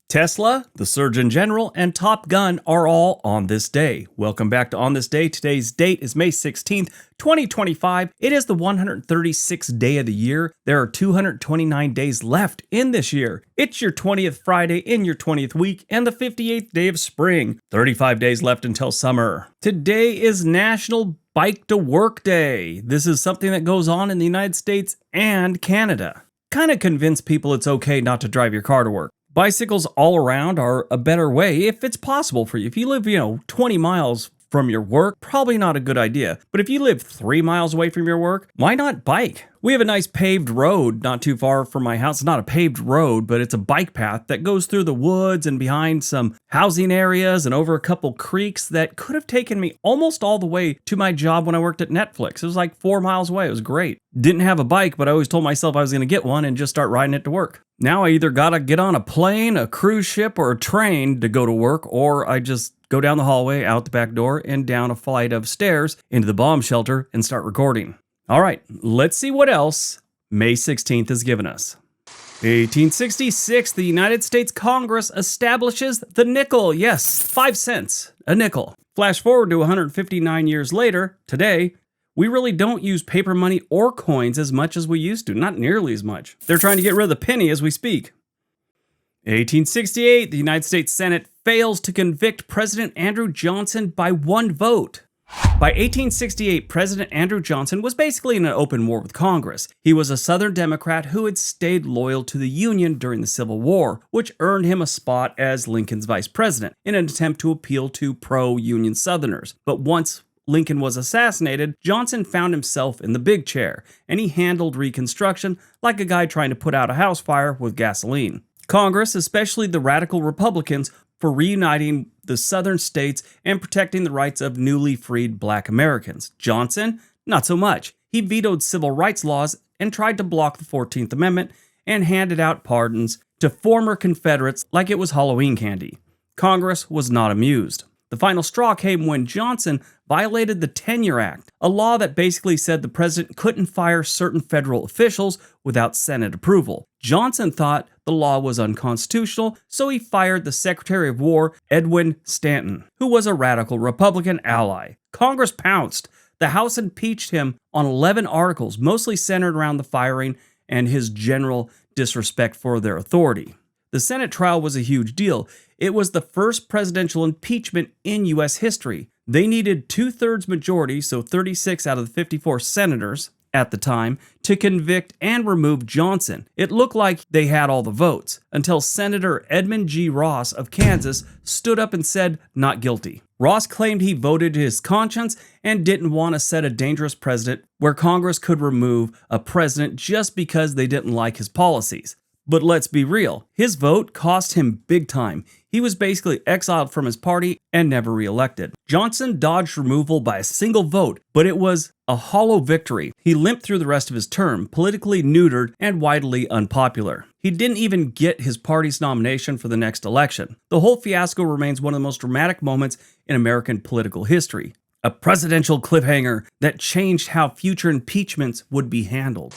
Tesla, the Surgeon General, and Top Gun are all on this day. Welcome back to On This Day. Today's date is May 16th, 2025. It is the 136th day of the year. There are 229 days left in this year. It's your 20th Friday in your 20th week and the 58th day of spring. 35 days left until summer. Today is National Bike to Work Day. This is something that goes on in the United States and Canada. Kind of convince people it's okay not to drive your car to work. Bicycles all around are a better way if it's possible for you. If you live, 20 miles from your work, probably not a good idea. But if you live 3 miles away from your work, why not bike? We have a nice paved road not too far from my house. It's not a paved road, but it's a bike path that goes through the woods and behind some housing areas and over a couple creeks that could have taken me almost all the way to my job when I worked at Netflix. It was like 4 miles away. It was great. Didn't have a bike, but I always told myself I was going to get one and just start riding it to work. Now I either got to get on a plane, a cruise ship, or a train to go to work, or I just go down the hallway, out the back door, and down a flight of stairs into the bomb shelter and start recording. All right, let's see what else May 16th has given us. 1866, the United States Congress establishes the nickel. Yes, 5 cents, a nickel. Flash forward to 159 years later, today, we really don't use paper money or coins as much as we used to, not nearly as much. They're trying to get rid of the penny as we speak. 1868, the United States Senate fails to convict President Andrew Johnson by 1 vote. By 1868, President Andrew Johnson was basically in an open war with Congress. He was a Southern Democrat who had stayed loyal to the Union during the Civil War, which earned him a spot as Lincoln's vice president in an attempt to appeal to pro-Union Southerners. But once Lincoln was assassinated, Johnson found himself in the big chair, and he handled Reconstruction like a guy trying to put out a house fire with gasoline. Congress, especially the radical Republicans, for reuniting the southern states and protecting the rights of newly freed black Americans. Johnson, not so much. He vetoed civil rights laws and tried to block the 14th Amendment and handed out pardons to former Confederates like it was Halloween candy. Congress was not amused. The final straw came when Johnson violated the Tenure Act, a law that basically said the president couldn't fire certain federal officials without Senate approval. Johnson thought the law was unconstitutional, so he fired the Secretary of War, Edwin Stanton, who was a radical Republican ally. Congress pounced. The House impeached him on 11 articles, mostly centered around the firing and his general disrespect for their authority. The Senate trial was a huge deal. It was the first presidential impeachment in U.S. history. They needed 2/3 majority, so 36 out of the 54 senators at the time, to convict and remove Johnson. It looked like they had all the votes, until Senator Edmund G. Ross of Kansas stood up and said, "Not guilty." Ross claimed he voted his conscience and didn't want to set a dangerous precedent where Congress could remove a president just because they didn't like his policies. But let's be real, his vote cost him big time. He was basically exiled from his party and never reelected. Johnson dodged removal by a single vote, but it was a hollow victory. He limped through the rest of his term, politically neutered and widely unpopular. He didn't even get his party's nomination for the next election. The whole fiasco remains one of the most dramatic moments in American political history. A presidential cliffhanger that changed how future impeachments would be handled.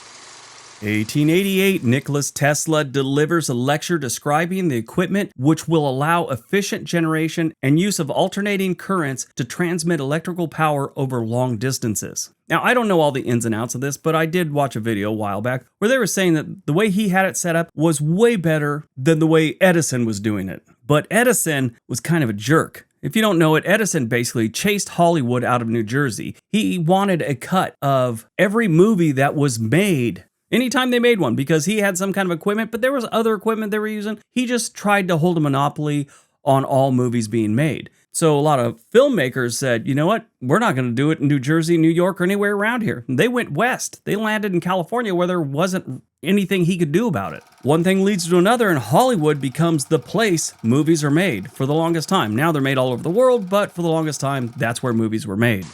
1888, Nikola Tesla delivers a lecture describing the equipment which will allow efficient generation and use of alternating currents to transmit electrical power over long distances. Now, I don't know all the ins and outs of this, but I did watch a video a while back where they were saying that the way he had it set up was way better than the way Edison was doing it. But Edison was kind of a jerk. If you don't know it, Edison basically chased Hollywood out of New Jersey. He wanted a cut of every movie that was made anytime they made one, because he had some kind of equipment, but there was other equipment they were using. He just tried to hold a monopoly on all movies being made. So a lot of filmmakers said, you know what, we're not going to do it in New Jersey, New York, or anywhere around here. They went west. They landed in California where there wasn't anything he could do about it. One thing leads to another, and Hollywood becomes the place movies are made for the longest time. Now they're made all over the world, but for the longest time, that's where movies were made.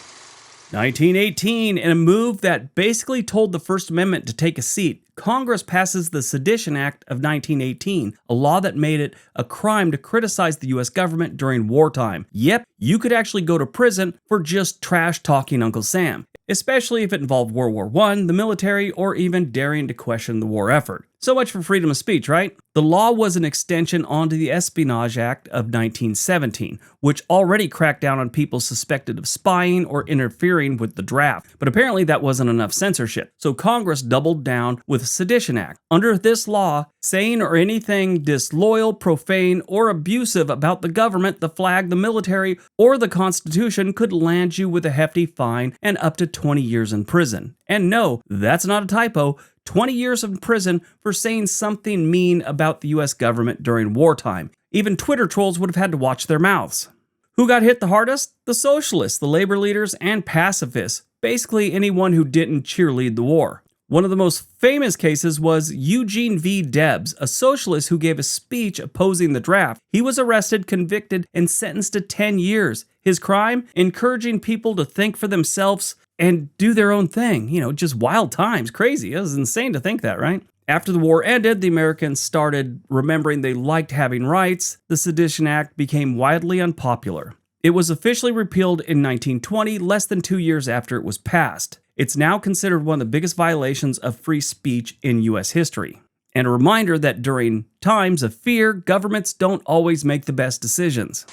1918, in a move that basically told the First Amendment to take a seat, Congress passes the Sedition Act of 1918, a law that made it a crime to criticize the U.S. government during wartime. Yep, you could actually go to prison for just trash-talking Uncle Sam, especially if it involved World War I, the military, or even daring to question the war effort. So much for freedom of speech, right? The law was an extension onto the Espionage Act of 1917, which already cracked down on people suspected of spying or interfering with the draft. But apparently that wasn't enough censorship, so Congress doubled down with the Sedition Act. Under this law, saying or anything disloyal, profane, or abusive about the government, the flag, the military, or the Constitution could land you with a hefty fine and up to 20 years in prison. And no, that's not a typo. 20 years in prison for saying something mean about the US government during wartime. Even Twitter trolls would have had to watch their mouths. Who got hit the hardest? The socialists, the labor leaders, and pacifists. Basically anyone who didn't cheerlead the war. One of the most famous cases was Eugene V. Debs, a socialist who gave a speech opposing the draft. He was arrested, convicted, and sentenced to 10 years. His crime? Encouraging people to think for themselves and do their own thing. Just wild times. Crazy. It was insane to think that, right? After the war ended, the Americans started remembering they liked having rights. The Sedition Act became widely unpopular. It was officially repealed in 1920, less than 2 years after it was passed. It's now considered one of the biggest violations of free speech in U.S. history. And a reminder that during times of fear, governments don't always make the best decisions.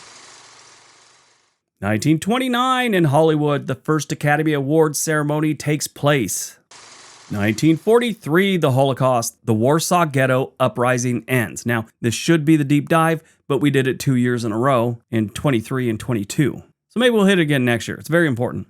1929 in Hollywood, the first Academy Awards ceremony takes place. 1943, the Holocaust, the Warsaw Ghetto uprising ends. Now, this should be the deep dive, but we did it 2 years in a row in 23 and 22. So maybe we'll hit it again next year. It's very important.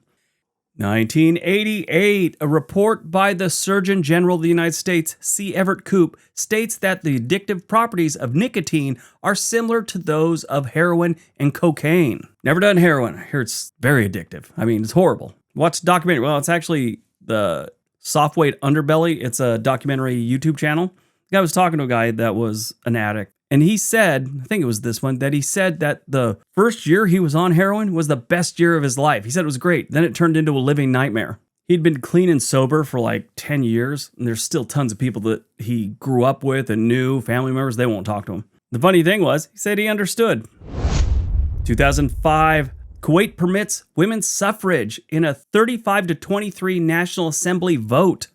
1988, a report by the Surgeon General of the United States, C. Everett Koop, states that the addictive properties of nicotine are similar to those of heroin and cocaine. Never done heroin. I hear it's very addictive. It's horrible. Watch the documentary. Well, it's actually the Soft Weight Underbelly. It's a documentary YouTube channel. The guy was talking to a guy that was an addict. And he said, I think it was this one, that he said that the first year he was on heroin was the best year of his life. He said it was great. Then it turned into a living nightmare. He'd been clean and sober for like 10 years, and there's still tons of people that he grew up with and knew, family members, they won't talk to him. The funny thing was, he said he understood. 2005, Kuwait permits women's suffrage in a 35-23 National Assembly vote.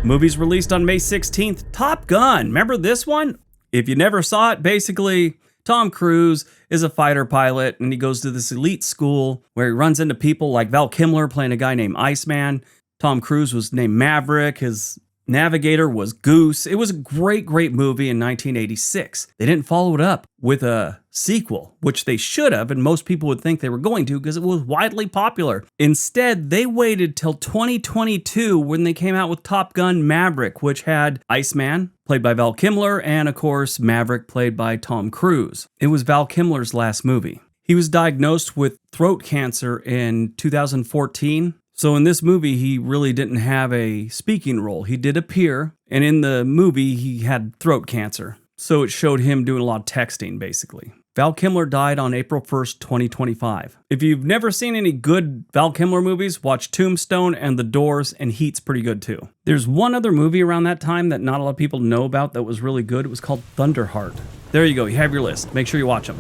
Movies released on May 16th, Top Gun. Remember this one? If you never saw it, basically, Tom Cruise is a fighter pilot, and he goes to this elite school where he runs into people like Val Kilmer playing a guy named Iceman. Tom Cruise was named Maverick. His navigator was Goose. It was a great, great movie in 1986. They didn't follow it up with a sequel, which they should have, and most people would think they were going to because it was widely popular. Instead, they waited till 2022 when they came out with Top Gun Maverick, which had Iceman, played by Val Kilmer, and of course, Maverick, played by Tom Cruise. It was Val Kilmer's last movie. He was diagnosed with throat cancer in 2014. So in this movie, he really didn't have a speaking role. He did appear, and in the movie, he had throat cancer. So it showed him doing a lot of texting, basically. Val Kilmer died on April 1st, 2025. If you've never seen any good Val Kilmer movies, watch Tombstone and The Doors, and Heat's pretty good too. There's one other movie around that time that not a lot of people know about that was really good. It was called Thunderheart. There you go. You have your list. Make sure you watch them.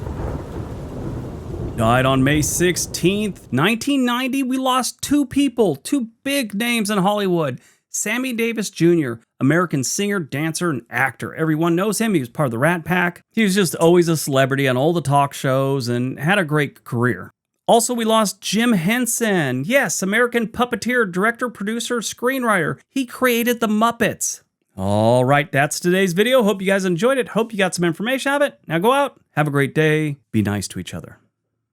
Died on May 16th, 1990. We lost two people, two big names in Hollywood. Sammy Davis Jr., American singer, dancer, and actor. Everyone knows him. He was part of the Rat Pack. He was just always a celebrity on all the talk shows and had a great career. Also, we lost Jim Henson. Yes, American puppeteer, director, producer, screenwriter. He created the Muppets. All right, that's today's video. Hope you guys enjoyed it. Hope you got some information out of it. Now go out, have a great day, be nice to each other.